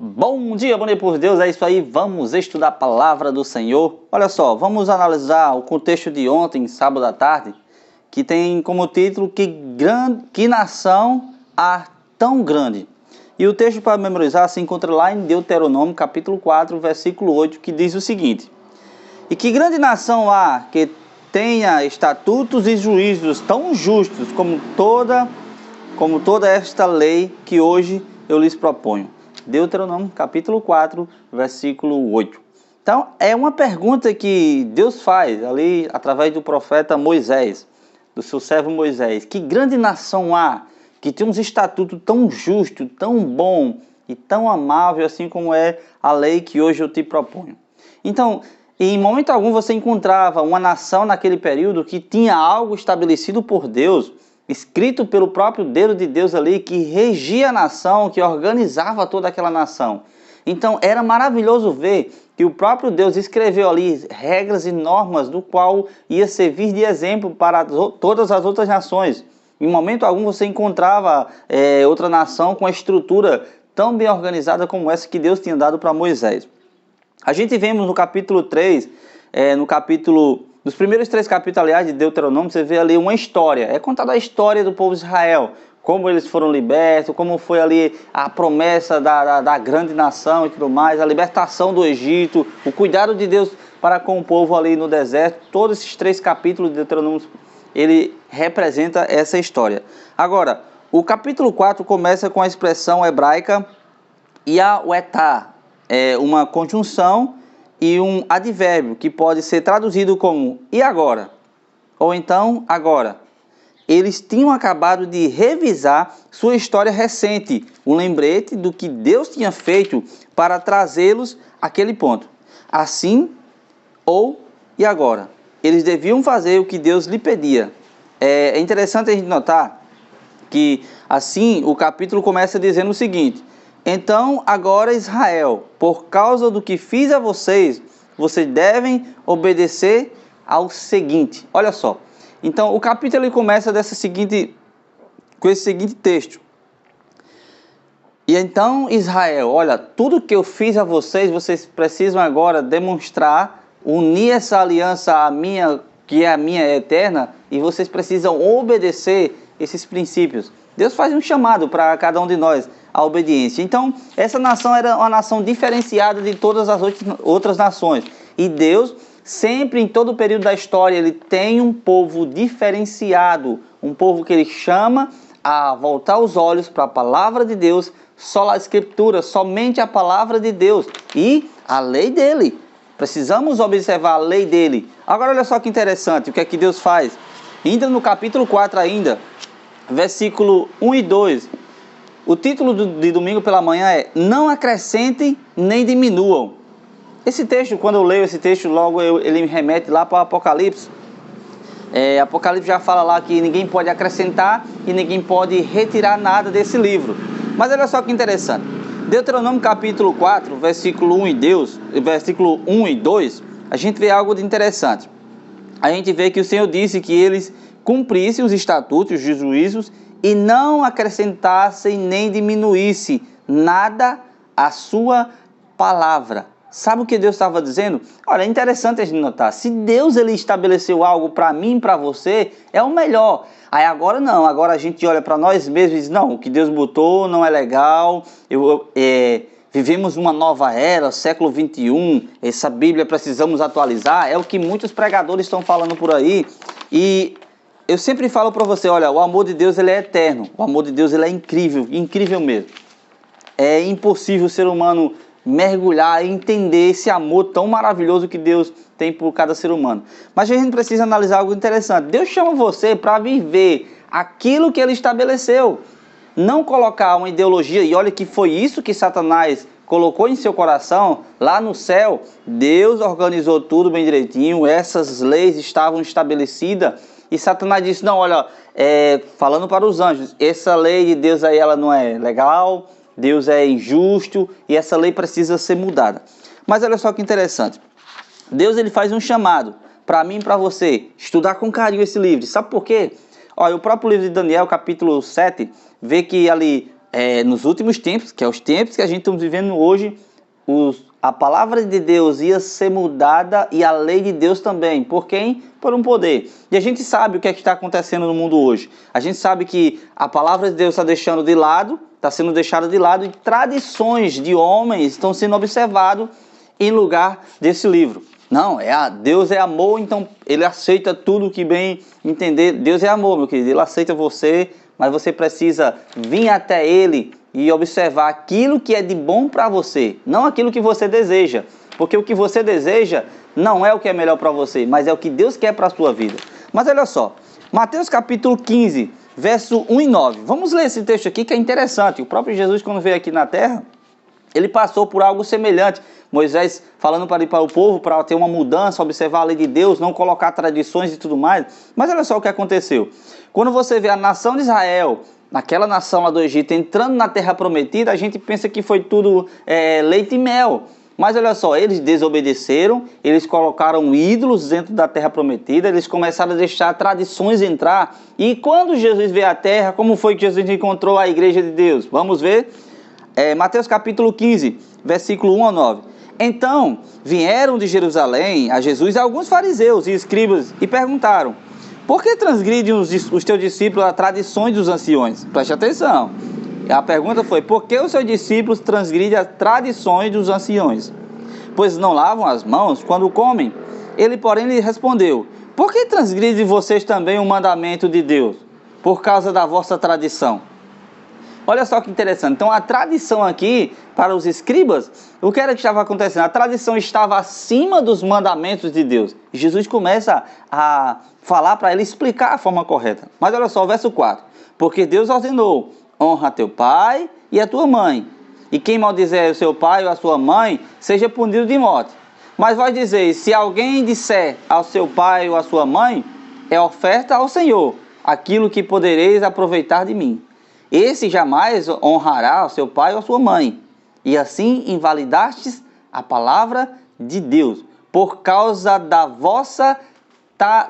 Bom dia, por Deus, é isso aí, vamos estudar a palavra do Senhor. Olha só, vamos analisar o contexto de ontem, sábado à tarde, que tem como título Que nação há tão grande? E o texto para memorizar se encontra lá em Deuteronômio, capítulo 4, versículo 8, que diz o seguinte: E que grande nação há que tenha estatutos e juízos tão justos como toda esta lei que hoje eu lhes proponho. Deuteronômio, capítulo 4, versículo 8. Então, é uma pergunta que Deus faz ali através do profeta Moisés, do seu servo Moisés. Que grande nação há que tem uns estatutos tão justos, tão bom e tão amável assim como é a lei que hoje eu te proponho. Então, em momento algum você encontrava uma nação naquele período que tinha algo estabelecido por Deus, escrito pelo próprio dedo de Deus ali, que regia a nação, que organizava toda aquela nação. Então era maravilhoso ver que o próprio Deus escreveu ali regras e normas do qual ia servir de exemplo para todas as outras nações. Em momento algum você encontrava outra nação com a estrutura tão bem organizada como essa que Deus tinha dado para Moisés. A gente vemos no capítulo 3, nos primeiros 3 capítulos, aliás, de Deuteronômio, você vê ali uma história. É contada a história do povo de Israel, como eles foram libertos, como foi ali a promessa da grande nação e tudo mais, a libertação do Egito, o cuidado de Deus para com o povo ali no deserto. Todos esses 3 capítulos de Deuteronômio, ele representa essa história. Agora, o capítulo 4 começa com a expressão hebraica Yahwetá, uma conjunção e um advérbio que pode ser traduzido como e agora? Ou então agora. Eles tinham acabado de revisar sua história recente, um lembrete do que Deus tinha feito para trazê-los àquele ponto. Assim ou e agora. Eles deviam fazer o que Deus lhe pedia. É interessante a gente notar que assim o capítulo começa dizendo o seguinte: Então agora Israel, por causa do que fiz a vocês, vocês devem obedecer ao seguinte. Olha só. Então o capítulo ele começa com esse seguinte texto. E então Israel, olha, tudo que eu fiz a vocês, vocês precisam agora demonstrar, unir essa aliança à minha, que é a minha eterna, e vocês precisam obedecer esses princípios. Deus faz um chamado para cada um de nós à obediência. Então, essa nação era uma nação diferenciada de todas as outras nações. E Deus, sempre em todo o período da história, ele tem um povo diferenciado, um povo que ele chama a voltar os olhos para a palavra de Deus, só a Escritura, somente a palavra de Deus e a lei dele. Precisamos observar a lei dele. Agora olha só que interessante, o que é que Deus faz? Ainda no capítulo 4 ainda, versículo 1 e 2, o título de domingo pela manhã é Não acrescentem nem diminuam. Esse texto, quando eu leio esse texto, logo ele me remete lá para o Apocalipse. Apocalipse já fala lá que ninguém pode acrescentar e ninguém pode retirar nada desse livro. Mas olha só que interessante. Deuteronômio capítulo 4, versículo 1 e 2, a gente vê algo de interessante. A gente vê que o Senhor disse que eles cumprissem os estatutos, os juízos, e não acrescentassem nem diminuísse nada à sua palavra. Sabe o que Deus estava dizendo? Olha, é interessante a gente notar. Se Deus ele estabeleceu algo para mim e para você, é o melhor. Aí agora não, agora a gente olha para nós mesmos e diz, não, o que Deus botou não é legal, vivemos uma nova era, século 21, essa Bíblia precisamos atualizar, é o que muitos pregadores estão falando por aí. E eu sempre falo para você, olha, o amor de Deus ele é eterno, o amor de Deus ele é incrível, incrível mesmo. É impossível o ser humano mergulhar e entender esse amor tão maravilhoso que Deus tem por cada ser humano. Mas a gente precisa analisar algo interessante. Deus chama você para viver aquilo que ele estabeleceu. Não colocar uma ideologia, e olha que foi isso que Satanás colocou em seu coração, lá no céu. Deus organizou tudo bem direitinho, essas leis estavam estabelecidas, e Satanás disse, não, olha, falando para os anjos, essa lei de Deus aí ela não é legal, Deus é injusto e essa lei precisa ser mudada. Mas olha só que interessante. Deus ele faz um chamado para mim e para você estudar com carinho esse livro. Sabe por quê? Olha, o próprio livro de Daniel, capítulo 7, vê que ali nos últimos tempos, que é os tempos que a gente está vivendo hoje, a palavra de Deus ia ser mudada e a lei de Deus também. Por quem? Por um poder. E a gente sabe o que é que está acontecendo no mundo hoje. A gente sabe que a palavra de Deus está deixando de lado, está sendo deixada de lado, e tradições de homens estão sendo observadas em lugar desse livro. Não, Deus é amor, então ele aceita tudo que bem entender. Deus é amor, meu querido, ele aceita você, mas você precisa vir até ele e observar aquilo que é de bom para você, não aquilo que você deseja, porque o que você deseja não é o que é melhor para você, mas é o que Deus quer para a sua vida. Mas olha só, Mateus capítulo 15, verso 1 e 9. Vamos ler esse texto aqui que é interessante. O próprio Jesus, quando veio aqui na terra, ele passou por algo semelhante. Moisés falando para o povo, para ter uma mudança, observar a lei de Deus, não colocar tradições e tudo mais. Mas olha só o que aconteceu. Quando você vê a nação de Israel, naquela nação lá do Egito, entrando na terra prometida, a gente pensa que foi tudo leite e mel. Mas olha só, eles desobedeceram, eles colocaram ídolos dentro da terra prometida, eles começaram a deixar tradições entrar. E quando Jesus veio à terra, como foi que Jesus encontrou a igreja de Deus? Vamos ver? Mateus capítulo 15, versículo 1 a 9. Então vieram de Jerusalém a Jesus alguns fariseus e escribas e perguntaram: por que transgridem os teus discípulos as tradições dos anciões? Preste atenção. A pergunta foi: por que os seus discípulos transgridem as tradições dos anciões? Pois não lavam as mãos quando comem. Ele, porém, lhe respondeu: por que transgridem vocês também o mandamento de Deus? Por causa da vossa tradição. Olha só que interessante. Então a tradição aqui, para os escribas, o que era que estava acontecendo? A tradição estava acima dos mandamentos de Deus. E Jesus começa a falar para ele, explicar a forma correta. Mas olha só, o verso 4. Porque Deus ordenou: honra teu pai e a tua mãe. E quem maldizer o seu pai ou a sua mãe, seja punido de morte. Mas vai dizer: se alguém disser ao seu pai ou à sua mãe, é oferta ao Senhor, aquilo que podereis aproveitar de mim. Esse jamais honrará o seu pai ou a sua mãe. E assim invalidastes a palavra de Deus, por causa da vossa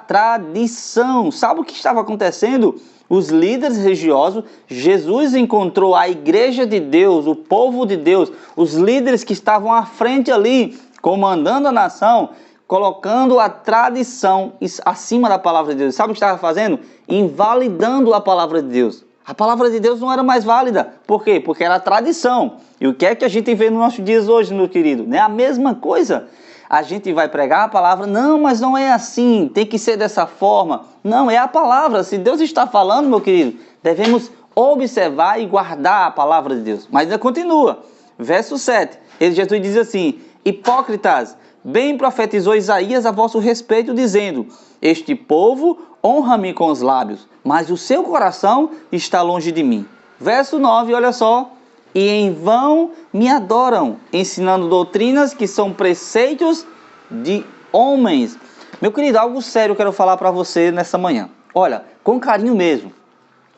tradição. Sabe o que estava acontecendo? Os líderes religiosos, Jesus encontrou a igreja de Deus, o povo de Deus, os líderes que estavam à frente ali, comandando a nação, colocando a tradição acima da palavra de Deus. Sabe o que estava fazendo? Invalidando a palavra de Deus. A palavra de Deus não era mais válida. Por quê? Porque era tradição. E o que é que a gente vê nos nossos dias hoje, meu querido? Não é a mesma coisa. A gente vai pregar a palavra, não, mas não é assim, tem que ser dessa forma. Não, é a palavra. Se Deus está falando, meu querido, devemos observar e guardar a palavra de Deus. Mas ainda continua. Verso 7. Jesus diz assim: hipócritas, bem profetizou Isaías a vosso respeito, dizendo: este povo honra-me com os lábios, mas o seu coração está longe de mim. Verso 9, olha só. E em vão me adoram, ensinando doutrinas que são preceitos de homens. Meu querido, algo sério eu quero falar para você nessa manhã. Olha, com carinho mesmo.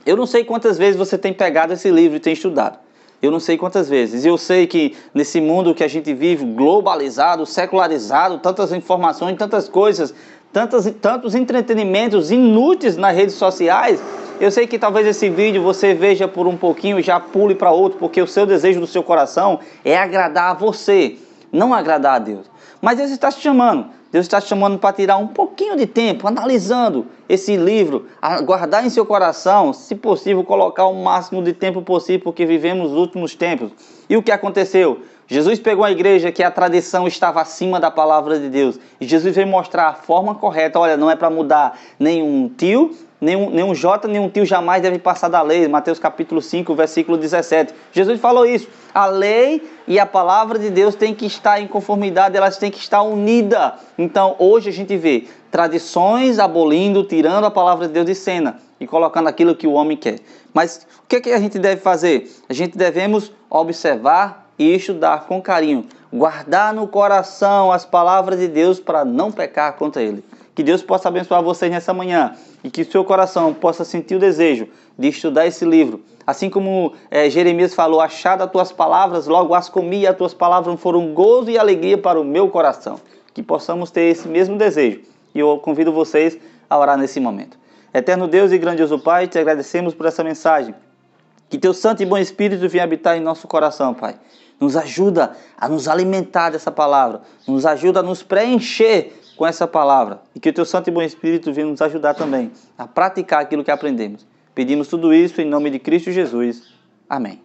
Eu não sei quantas vezes você tem pegado esse livro e tem estudado. Eu não sei quantas vezes. Eu sei que nesse mundo que a gente vive, globalizado, secularizado, tantas informações, tantas coisas, tantos entretenimentos inúteis nas redes sociais, eu sei que talvez esse vídeo você veja por um pouquinho e já pule para outro, porque o seu desejo do seu coração é agradar a você, não agradar a Deus. Mas Deus está te chamando. Deus está te chamando para tirar um pouquinho de tempo, analisando esse livro, guardar em seu coração, se possível, colocar o máximo de tempo possível, porque vivemos os últimos tempos. E o que aconteceu? Jesus pegou a igreja que a tradição estava acima da palavra de Deus. E Jesus veio mostrar a forma correta. Olha, não é para mudar nenhum tio, nenhum J, nenhum tio jamais deve passar da lei. Mateus capítulo 5, versículo 17. Jesus falou isso. A lei e a palavra de Deus têm que estar em conformidade, elas têm que estar unidas. Então, hoje a gente vê tradições abolindo, tirando a palavra de Deus de cena e colocando aquilo que o homem quer. Mas o que é que a gente deve fazer? A gente devemos observar e estudar com carinho, guardar no coração as palavras de Deus para não pecar contra Ele. Que Deus possa abençoar vocês nessa manhã e que o seu coração possa sentir o desejo de estudar esse livro. Assim como Jeremias falou: achado as tuas palavras, logo as comi, e as tuas palavras foram gozo e alegria para o meu coração. Que possamos ter esse mesmo desejo. E eu convido vocês a orar nesse momento. Eterno Deus e grandioso Pai, te agradecemos por essa mensagem. Que teu Santo e bom Espírito venha habitar em nosso coração, Pai. Nos ajuda a nos alimentar dessa palavra. Nos ajuda a nos preencher com essa palavra. E que o teu Santo e bom Espírito venha nos ajudar também a praticar aquilo que aprendemos. Pedimos tudo isso em nome de Cristo Jesus. Amém.